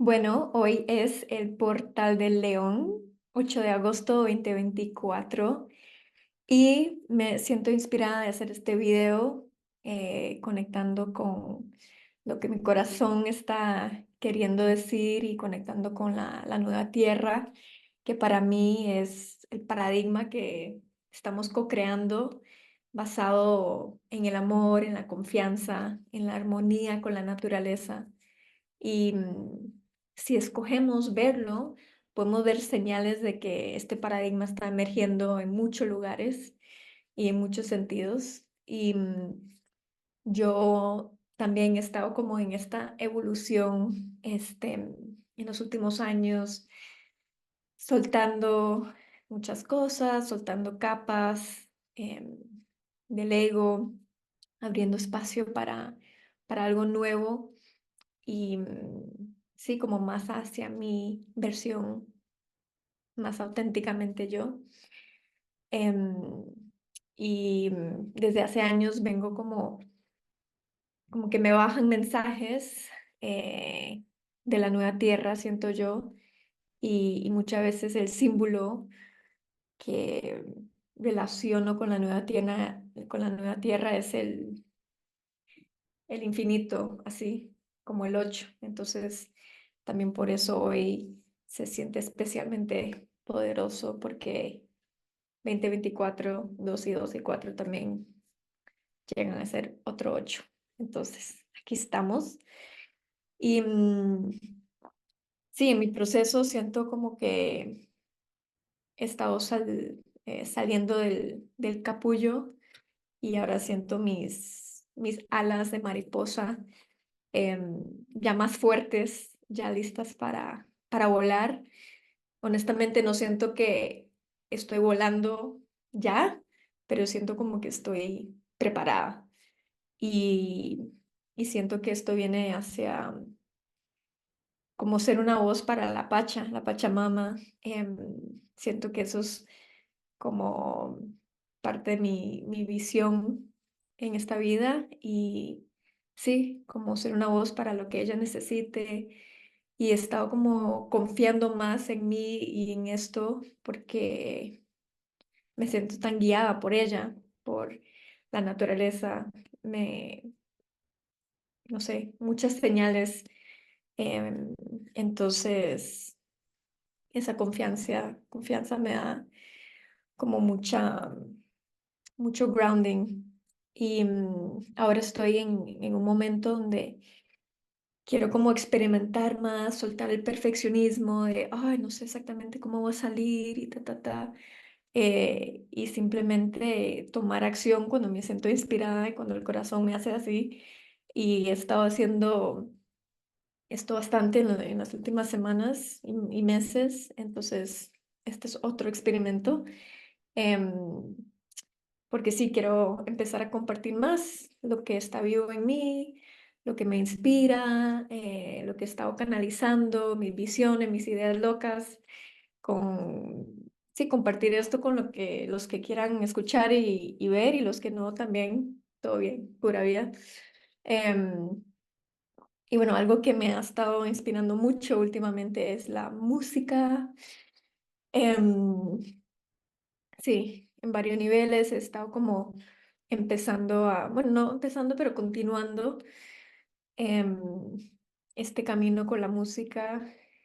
Bueno, hoy es el Portal del León, 8 de agosto 2024, y me siento inspirada de hacer este video conectando con lo que mi corazón está queriendo decir y conectando con la nueva tierra, que para mí es el paradigma que estamos co-creando basado en el amor, en la confianza, en la armonía con la naturaleza. Y si escogemos verlo, podemos ver señales de que este paradigma está emergiendo en muchos lugares y en muchos sentidos. Y yo también he estado como en esta evolución en los últimos años, soltando muchas cosas, soltando capas del ego, abriendo espacio para algo nuevo y sí, como más hacia mi versión, más auténticamente yo. Em, y desde hace años vengo como que me bajan mensajes eh, de la nueva tierra, siento yo, y muchas veces el símbolo que relaciono con la nueva tierra es el infinito, así como el 8. Entonces, también por eso hoy se siente especialmente poderoso porque 2024, 2 y 2 y 4 también llegan a ser otro 8. Entonces, aquí estamos. Y sí, en mi proceso siento como que he estado saliendo del capullo y ahora siento mis alas de mariposa ya más fuertes, ya listas para volar. Honestamente no siento que estoy volando ya, pero siento como que estoy preparada y, y siento que esto viene hacia como ser una voz para la Pachamama. Siento que eso es como parte de mi visión en esta vida y sí, como ser una voz para lo que ella necesite y he estado como confiando más en mí y en esto porque me siento tan guiada por ella, por la naturaleza, no sé, muchas señales. em, entonces, esa confianza me da como mucho grounding. Y ahora estoy en un momento donde quiero como experimentar más, soltar el perfeccionismo de, ay, no sé exactamente cómo va a salir y y simplemente tomar acción cuando me siento inspirada y cuando el corazón me hace así. Y he estado haciendo esto bastante en las últimas semanas y meses, entonces este es otro experimento. Em, Porque sí quiero empezar a compartir más lo que está vivo en mí, lo que me inspira, lo que he estado canalizando, mis visiones, mis ideas locas, con, sí, compartir esto con los que quieran escuchar y ver y los que no también, todo bien, pura vida. Em, y bueno, algo que me ha estado inspirando mucho últimamente es la música. Em, Sí, en varios niveles he estado como empezando bueno, no empezando, pero continuando em, este camino con la música,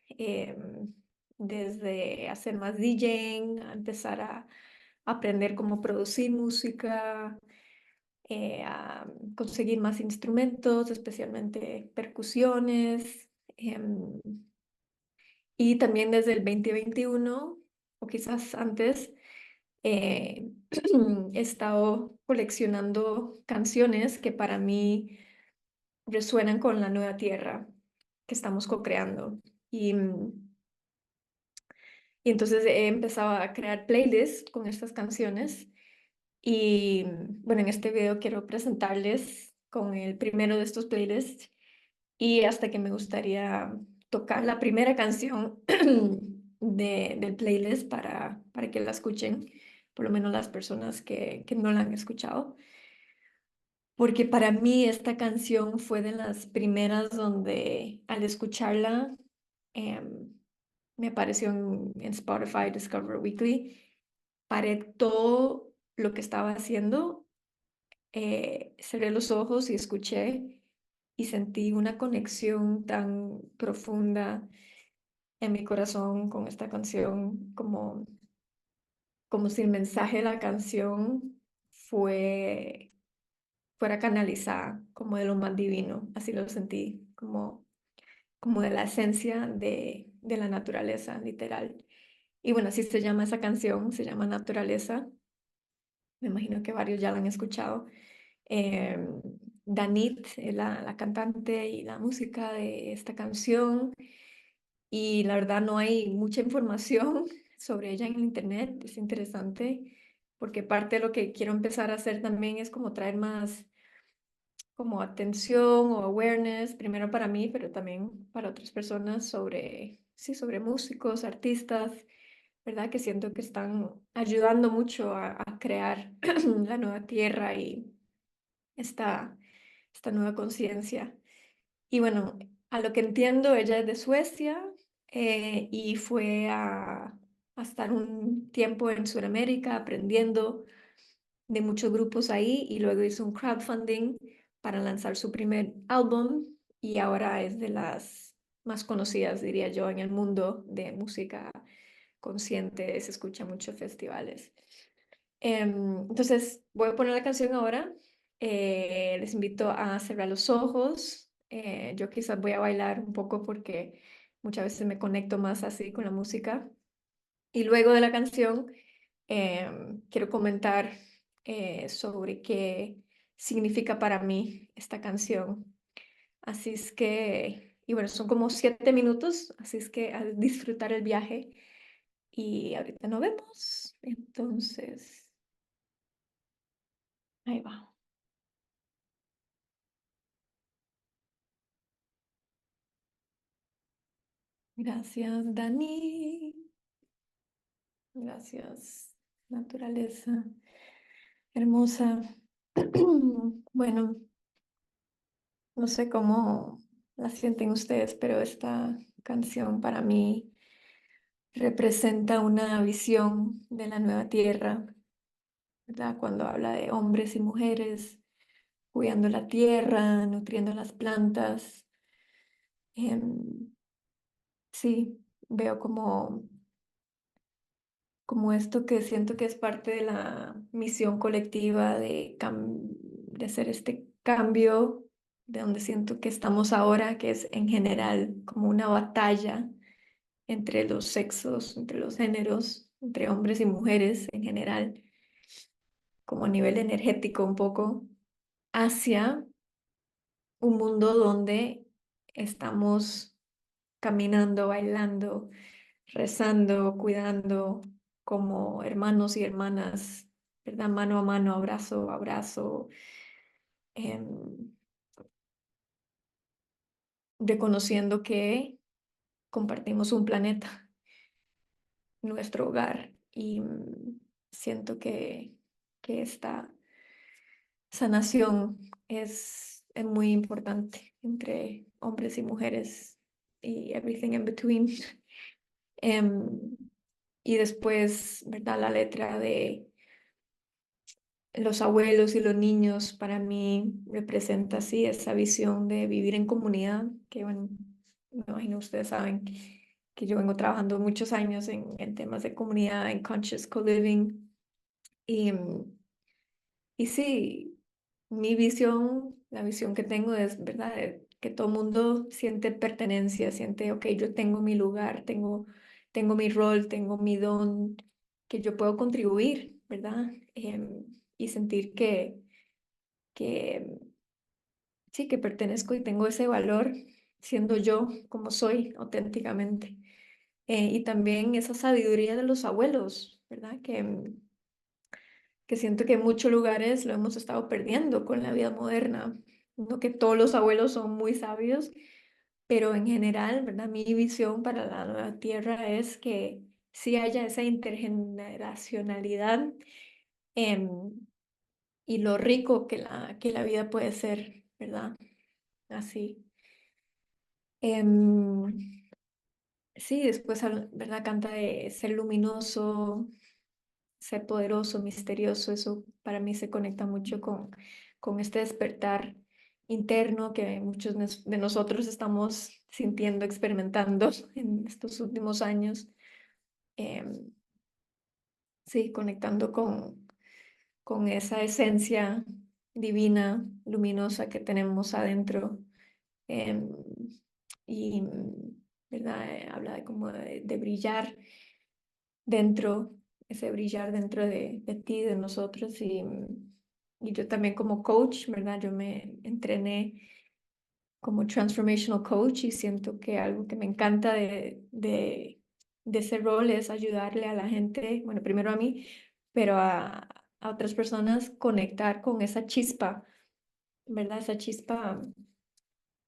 em, desde hacer más DJing, a empezar a aprender cómo producir música, a conseguir más instrumentos, especialmente percusiones, y también desde el 2021, o quizás antes, eh, he estado coleccionando canciones que para mí resuenan con la nueva tierra que estamos co-creando. Y, y entonces he empezado a crear playlists con estas canciones. Y bueno, en este video quiero presentarles con el primero de estos playlists y hasta que me gustaría tocar la primera canción del playlist para que la escuchen, por lo menos las personas que no la han escuchado. Porque para mí esta canción fue de las primeras donde al escucharla em, me apareció en Spotify Discover Weekly. Paré todo lo que estaba haciendo, cerré los ojos y escuché y sentí una conexión tan profunda en mi corazón con esta canción, como si el mensaje de la canción fue, fuera canalizada, como de lo más divino, así lo sentí, como de la esencia de la naturaleza, literal. Y bueno, así se llama esa canción, se llama Naturaleza. Me imagino que varios ya la han escuchado. Eh, Danit, la cantante y la música de esta canción. Y la verdad no hay mucha información sobre ella en el internet. Es interesante porque parte de lo que quiero empezar a hacer también es como traer más como atención o awareness, primero para mí, pero también para otras personas sobre, sí, sobre músicos, artistas, ¿verdad? Que siento que están ayudando mucho a crear la nueva tierra y esta, esta nueva conciencia. Y bueno, a lo que entiendo, ella es de Suecia y fue a estar un tiempo en Sudamérica aprendiendo de muchos grupos ahí y luego hizo un crowdfunding para lanzar su primer álbum y ahora es de las más conocidas, diría yo, en el mundo de música consciente, se escucha mucho en festivales. Entonces, voy a poner la canción ahora. Les invito a cerrar los ojos. Yo quizás voy a bailar un poco porque muchas veces me conecto más así con la música. Y luego de la canción, quiero comentar sobre qué significa para mí esta canción. Así es que, y bueno, son como 7 minutos, así es que a disfrutar el viaje y ahorita nos vemos. Entonces, ahí va. Gracias, Dani. Gracias, naturaleza hermosa. Bueno, no sé cómo la sienten ustedes, pero esta canción para mí representa una visión de la nueva tierra, ¿verdad? Cuando habla de hombres y mujeres cuidando la tierra, nutriendo las plantas. Em, sí, veo como esto que siento que es parte de la misión colectiva de hacer este cambio, de donde siento que estamos ahora, que es en general como una batalla entre los sexos, entre los géneros, entre hombres y mujeres en general, como a nivel energético un poco, hacia un mundo donde estamos caminando, bailando, rezando, cuidando como hermanos y hermanas, ¿verdad? Mano a mano, abrazo a abrazo, em, reconociendo que compartimos un planeta, nuestro hogar, y siento que esta sanación es muy importante entre hombres y mujeres y everything in between. Em, y después, ¿verdad? La letra de los abuelos y los niños para mí representa así esa visión de vivir en comunidad, que bueno, me imagino ustedes saben que yo vengo trabajando muchos años en temas de comunidad, en conscious co-living. Y, y sí, mi visión, la visión que tengo es, ¿verdad? Que todo mundo siente pertenencia, siente, ok, yo tengo mi lugar, tengo mi rol, tengo mi don, que yo puedo contribuir, ¿verdad? Y sentir que sí, que pertenezco y tengo ese valor siendo yo como soy auténticamente. Y también esa sabiduría de los abuelos, ¿verdad? Que siento que en muchos lugares lo hemos estado perdiendo con la vida moderna. No que todos los abuelos son muy sabios, pero en general, ¿verdad? Mi visión para la nueva tierra es que sí haya esa intergeneracionalidad em, y lo rico que la vida puede ser, ¿verdad? Así. Em, sí, después, ¿verdad? Canta de ser luminoso, ser poderoso, misterioso. Eso para mí se conecta mucho con este despertar interno que muchos de nosotros estamos sintiendo, experimentando en estos últimos años. Em, sí, conectando con esa esencia divina, luminosa que tenemos adentro. em, y, ¿verdad? Habla de como de brillar dentro, ese brillar dentro de ti, de nosotros. Y yo también como coach, ¿verdad? Yo me entrené como transformational coach y siento que algo que me encanta de ese rol es ayudarle a la gente, bueno, primero a mí, pero a otras personas conectar con esa chispa, ¿verdad? Esa chispa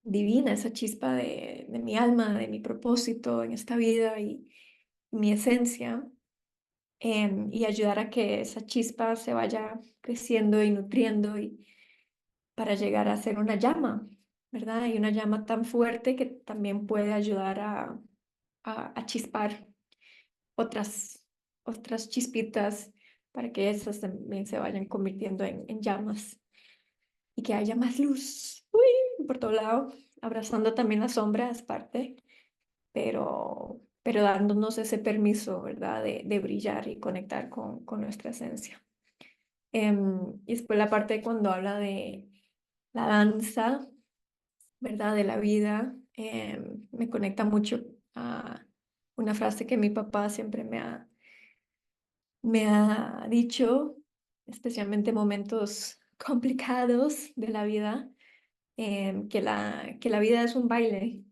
divina, esa chispa de mi alma, de mi propósito en esta vida y mi esencia, y ayudar a que esa chispa se vaya creciendo y nutriendo y para llegar a ser una llama, ¿verdad? Y una llama tan fuerte que también puede ayudar a chispar otras, otras chispitas para que esas también se vayan convirtiendo en llamas y que haya más luz, uy, por todo lado, abrazando también la sombra, es parte, pero dándonos ese permiso, ¿verdad? De brillar y conectar con nuestra esencia. Y después la parte cuando habla de la danza, ¿verdad? De la vida, me conecta mucho a una frase que mi papá siempre me ha dicho, especialmente en momentos complicados de la vida, que la vida es un baile,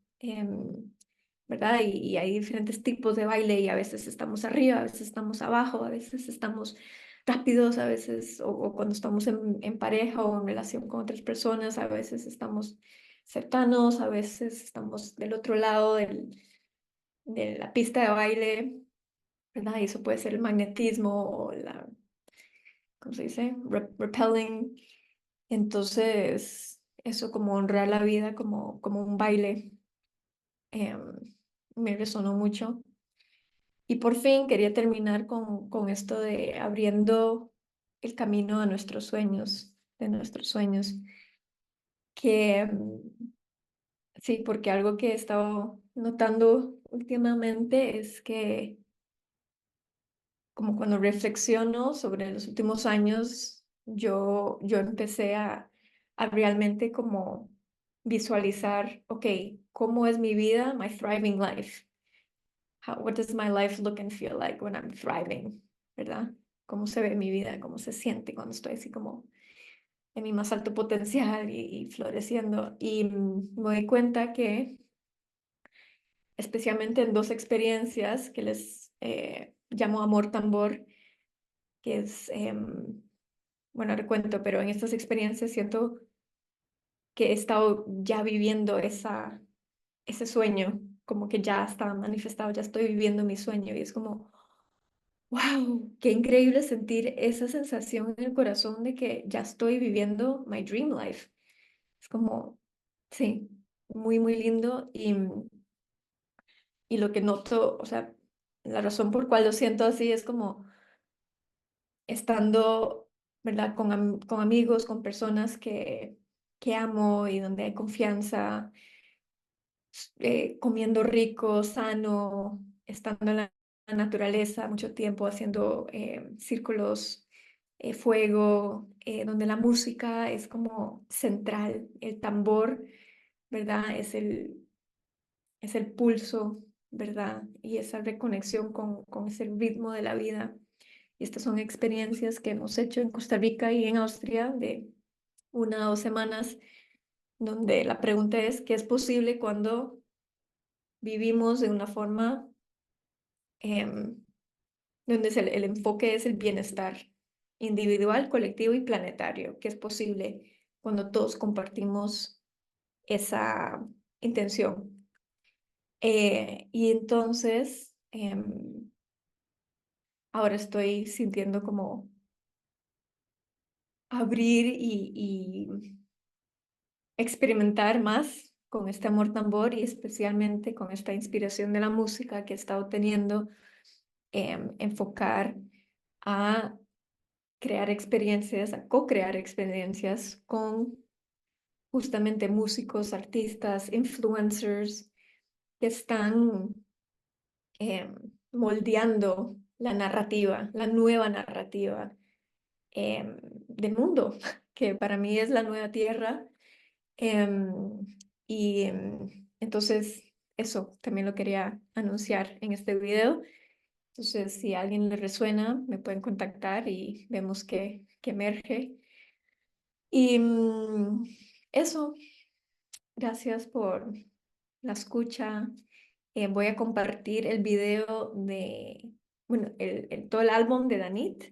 ¿verdad? Y hay diferentes tipos de baile y a veces estamos arriba, a veces estamos abajo, a veces estamos rápidos, a veces, o cuando estamos en pareja o en relación con otras personas, a veces estamos cercanos, a veces estamos del otro lado de la pista de baile, ¿verdad? Y eso puede ser el magnetismo o la, ¿cómo se dice? Repelling. Entonces, eso como honrar la vida como un baile, me resonó mucho. Y por fin quería terminar con esto de abriendo el camino a nuestros sueños, de nuestros sueños, que sí, porque algo que he estado notando últimamente es que como cuando reflexiono sobre los últimos años, yo empecé a realmente como visualizar, ok, ¿cómo es mi vida, my thriving life? What does my life look and feel like when I'm thriving? ¿Verdad? ¿Cómo se ve mi vida? ¿Cómo se siente cuando estoy así como en mi más alto potencial y floreciendo? Y me doy cuenta que, especialmente en dos experiencias que les llamo amor tambor, que es, bueno, recuento, pero en estas experiencias siento que he estado ya viviendo ese sueño, como que ya está manifestado, ya estoy viviendo mi sueño y es como, wow, qué increíble sentir esa sensación en el corazón de que ya estoy viviendo my dream life. Es como, sí, muy, muy lindo y lo que noto, o sea, la razón por cual lo siento así es como estando, ¿verdad? Con amigos, con personas que amo y donde hay confianza, comiendo rico, sano, estando en la naturaleza mucho tiempo, haciendo círculos, fuego, donde la música es como central, el tambor, ¿verdad? Es el pulso, ¿verdad? Y esa reconexión con ese ritmo de la vida. Y estas son experiencias que hemos hecho en Costa Rica y en Austria de 1 o 2 semanas, donde la pregunta es, ¿qué es posible cuando vivimos de una forma em, donde el enfoque es el bienestar individual, colectivo y planetario? ¿Qué es posible cuando todos compartimos esa intención? Y entonces, ahora estoy sintiendo como abrir y experimentar más. con este amor tambor y especialmente con esta inspiración de la música que he estado teniendo, enfocar a crear experiencias, a co-crear experiencias con justamente músicos, artistas, influencers que están em, moldeando la narrativa, la nueva narrativa del mundo, que para mí es la nueva tierra. Em, entonces, eso también lo quería anunciar en este video. Entonces, si a alguien le resuena, me pueden contactar y vemos qué emerge. Y eso, gracias por la escucha. Voy a compartir el video de, bueno, todo el álbum de Danit,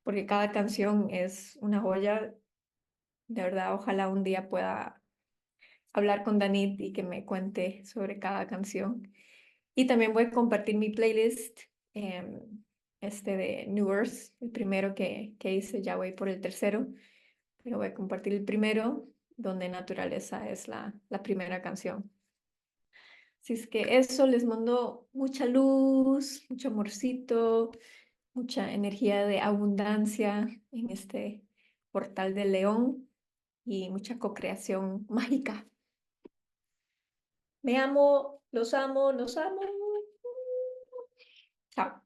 porque cada canción es una joya. De verdad, ojalá un día pueda hablar con Danit y que me cuente sobre cada canción. Y también voy a compartir mi playlist, de New Earth, el primero que hice, ya voy por el tercero, pero voy a compartir el primero, donde Naturaleza es la primera canción. Así es que eso, les mando mucha luz, mucho amorcito, mucha energía de abundancia en este portal del león y mucha co-creación mágica. Me amo, los amo, nos amo. Chao.